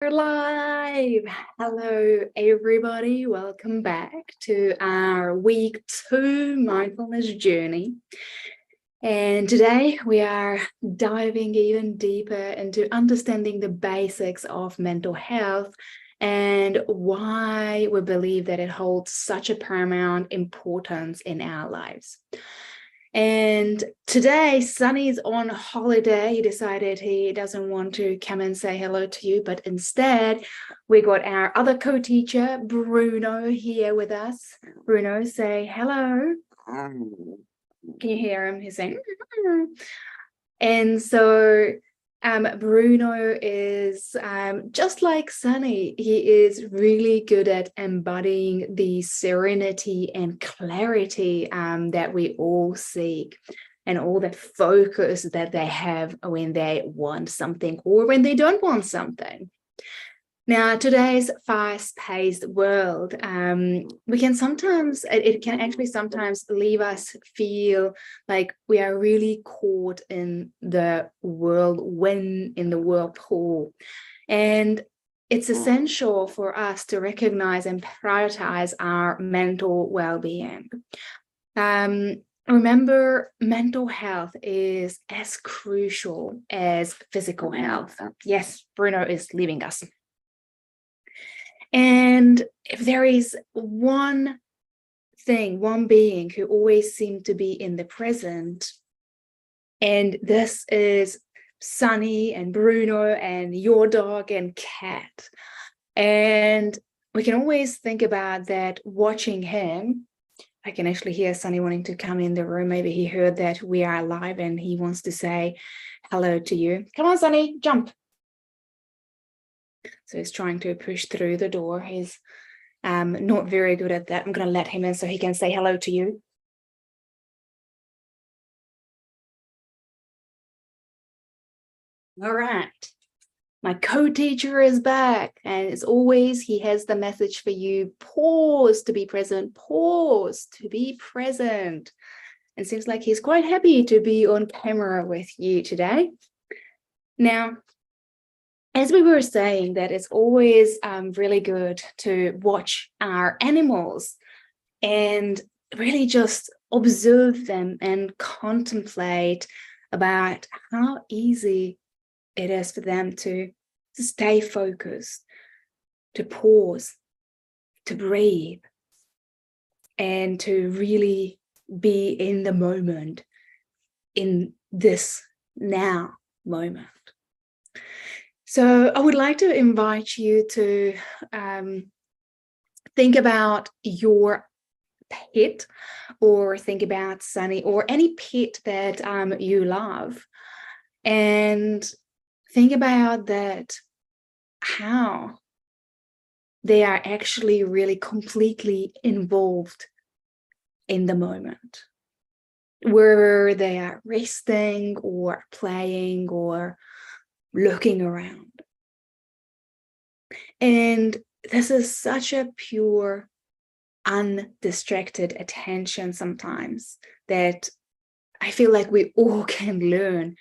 We're live. Hello, everybody. Welcome back to our week 2 mindfulness journey. And today we are diving even deeper into understanding the basics of mental health and why we believe that it holds such a paramount importance in our lives. And today, Sunny's on holiday. He decided he doesn't want to come and say hello to you, but instead, we got our other co-teacher, Bruno, here with us. Bruno, say hello. Can you hear him? He's saying, and so Bruno is just like Sunny. He is really good at embodying the serenity and clarity that we all seek, and all the focus that they have when they want something or when they don't want something. Now, today's fast-paced world, we can sometimes, it can actually sometimes leave us feel like we are really caught in the whirlwind, in the whirlpool. And it's essential for us to recognize and prioritize our mental well-being. Remember, mental health is as crucial as physical health. Yes, Bruno is leaving us. And if there is one being who always seems to be in the present, and this is Sunny and Bruno and your dog and cat. And we can always think about that watching him. I can actually hear Sunny wanting to come in the room. Maybe he heard that we are live and he wants to say hello to you. Come on, Sunny, jump. So he's trying to push through the door. He's not very good at that. I'm going to let him in so he can say hello to you. All right. My co-teacher is back. And as always, he has the message for you. Pause to be present. Pause to be present. And seems like he's quite happy to be on camera with you today. Now, as we were saying, that it's always really good to watch our animals and really just observe them and contemplate about how easy it is for them to stay focused, to pause, to breathe, and to really be in the moment, in this now moment. So I would like to invite you to think about your pet, or think about Sunny, or any pet that you love, and think about that, how they are actually really completely involved in the moment, whether they are resting or playing or looking around. And this is such a pure, undistracted attention sometimes that I feel like we all can learn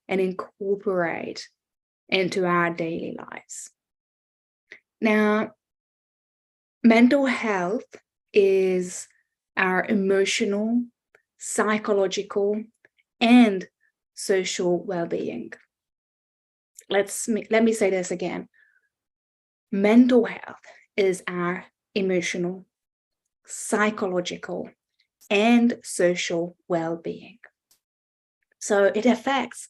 and incorporate into our daily lives. Now, mental health is our emotional, psychological, and social well-being. Let me say this again. Mental health is our emotional, psychological, and social well-being. So it affects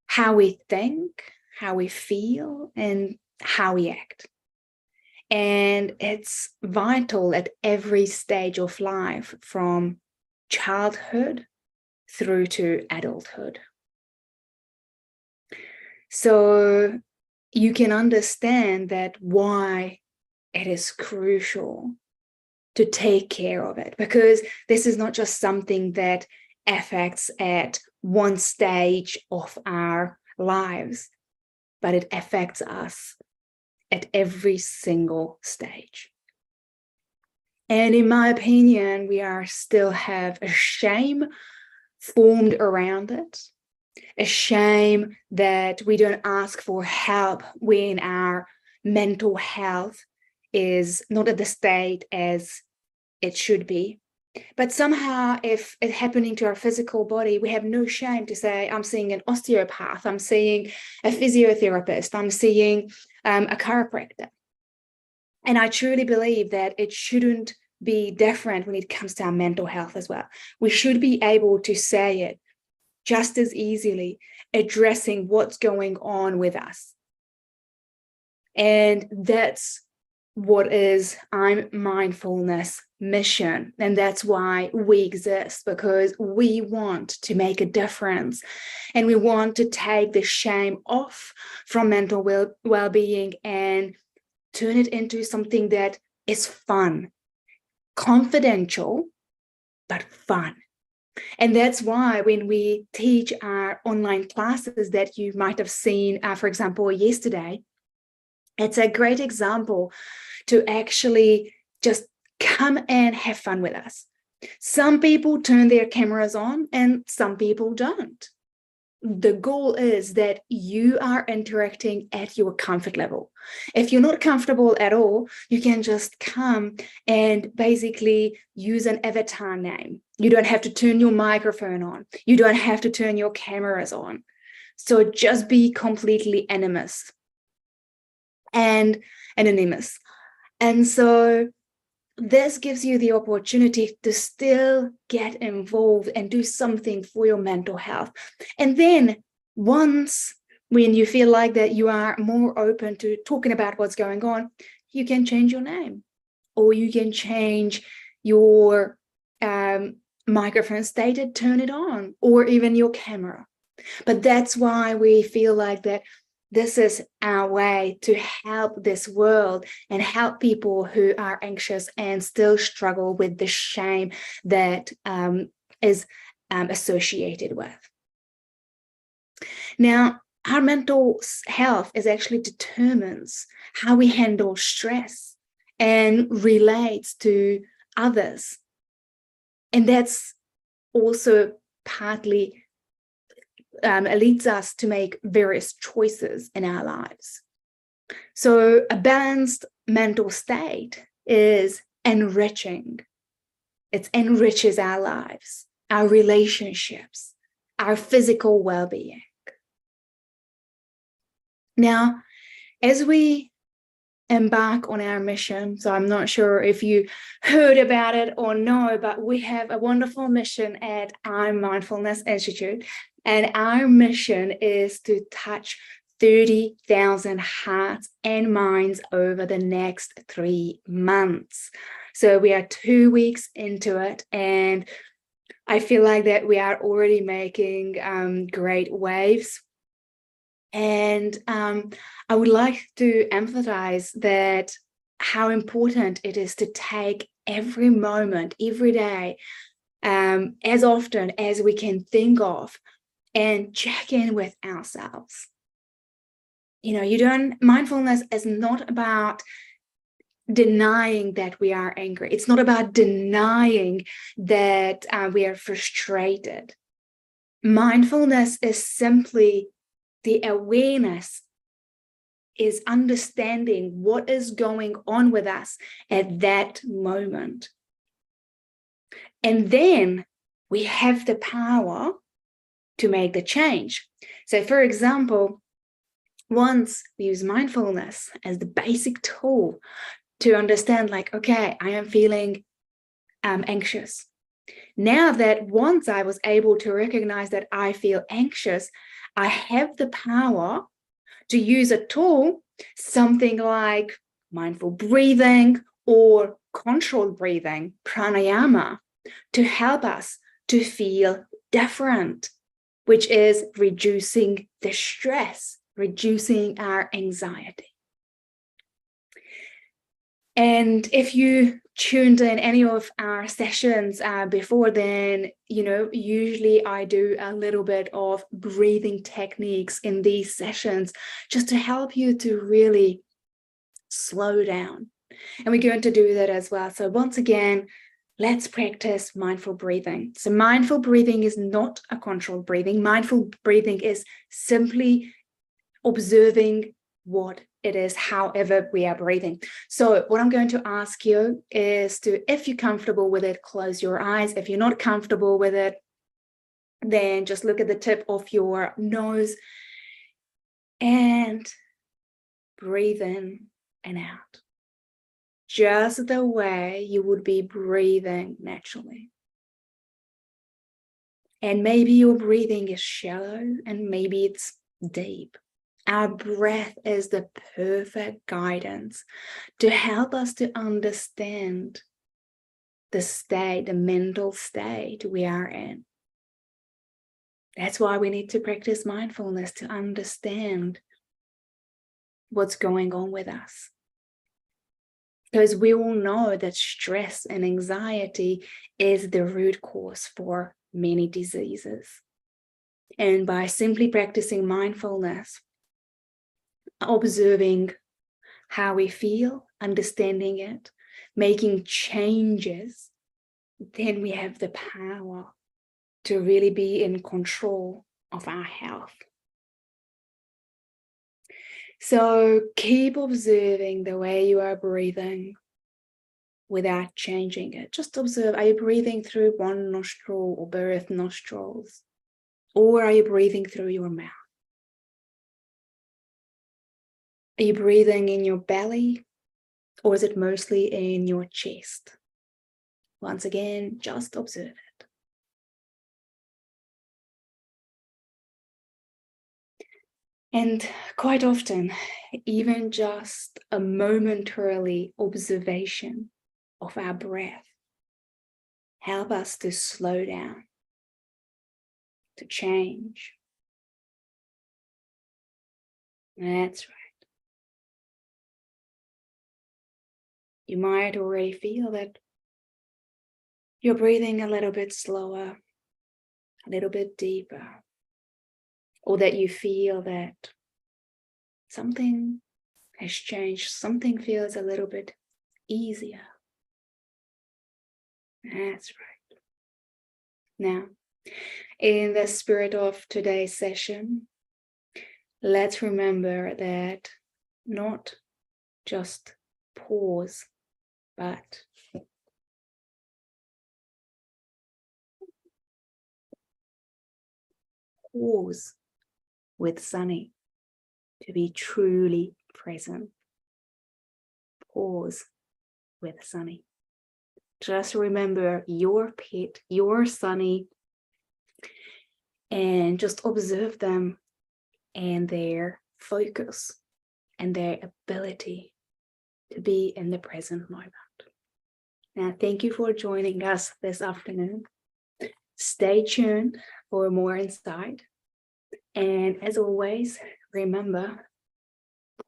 how we think, how we feel, and how we act. And it's vital at every stage of life, from childhood through to adulthood. So you can understand that why it is crucial to take care of it, because this is not just something that affects at one stage of our lives, but it affects us at every single stage. And in my opinion, we still have a shame formed around it. a shame that we don't ask for help when our mental health is not at the state as it should be. But somehow, if it's happening to our physical body, we have no shame to say, I'm seeing an osteopath, I'm seeing a physiotherapist, I'm seeing a chiropractor. And I truly believe that it shouldn't be different when it comes to our mental health as well. We should be able to say it just as easily, addressing what's going on with us. And that's what is I'm Mindfulness mission. And that's why we exist, because we want to make a difference and we want to take the shame off from mental well-being and turn it into something that is fun, confidential, but fun. And that's why when we teach our online classes that you might have seen, for example, yesterday, it's a great example to actually just come and have fun with us. Some people turn their cameras on and some people don't. The goal is that you are interacting at your comfort level. If you're not comfortable at all, you can just come and basically use an avatar name. You don't have to turn your microphone on. You don't have to turn your cameras on. So just be completely anonymous. And so this gives you the opportunity to still get involved and do something for your mental health. And then once, when you feel like that you are more open to talking about what's going on, you can change your name, or you can change your microphone stated, turn it on, or even your camera. But that's why we feel like that this is our way to help this world and help people who are anxious and still struggle with the shame that is associated with. Now, our mental health is actually determines how we handle stress and relates to others. And that's also partly leads us to make various choices in our lives. So a balanced mental state is enriching. It enriches our lives, our relationships, our physical well-being. Now, as we embark on our mission, so I'm not sure if you heard about it or no, but we have a wonderful mission at our Mindfulness Institute. And our mission is to touch 30,000 hearts and minds over the next 3 months. So we are 2 weeks into it, and I feel like that we are already making great waves. And I would like to emphasize that how important it is to take every moment, every day, as often as we can think of, and check in with ourselves. Mindfulness is not about denying that we are angry. It's not about denying that we are frustrated. Mindfulness is simply the awareness, is understanding what is going on with us at that moment. And then we have the power to make the change. So for example, once we use mindfulness as the basic tool to understand, like, okay, I am feeling anxious. Now that once I was able to recognize that I feel anxious, I have the power to use a tool, something like mindful breathing or controlled breathing, pranayama, to help us to feel different, which is reducing the stress, reducing our anxiety. And if you tuned in any of our sessions before, then, usually I do a little bit of breathing techniques in these sessions just to help you to really slow down. And we're going to do that as well. So once again, let's practice mindful breathing. So mindful breathing is not a controlled breathing. Mindful breathing is simply observing what it is, however we are breathing. So what I'm going to ask you is to, if you're comfortable with it, close your eyes. If you're not comfortable with it, then just look at the tip of your nose and breathe in and out, just the way you would be breathing naturally. And maybe your breathing is shallow and maybe it's deep. Our breath is the perfect guidance to help us to understand the state, the mental state we are in. That's why we need to practice mindfulness, to understand what's going on with us. Because we all know that stress and anxiety is the root cause for many diseases. And by simply practicing mindfulness, observing how we feel, understanding it, making changes, then we have the power to really be in control of our health. So keep observing the way you are breathing without changing it. Just observe, are you breathing through one nostril or both nostrils? Or are you breathing through your mouth? Are you breathing in your belly, or is it mostly in your chest? Once again, just observe it. And quite often, even just a momentarily observation of our breath help us to slow down, to change. That's right. You might already feel that you're breathing a little bit slower, a little bit deeper, or that you feel that something has changed, something feels a little bit easier. That's right. Now, in the spirit of today's session, let's remember that not just pause, but pause with Sunny to be truly present. Pause with Sunny. Just remember your pet, your Sunny, and just observe them and their focus and their ability to be in the present moment. Now, thank you for joining us this afternoon. Stay tuned for more insight. And as always, remember,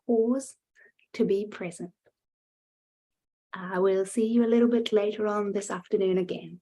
pause to be present. I will see you a little bit later on this afternoon again.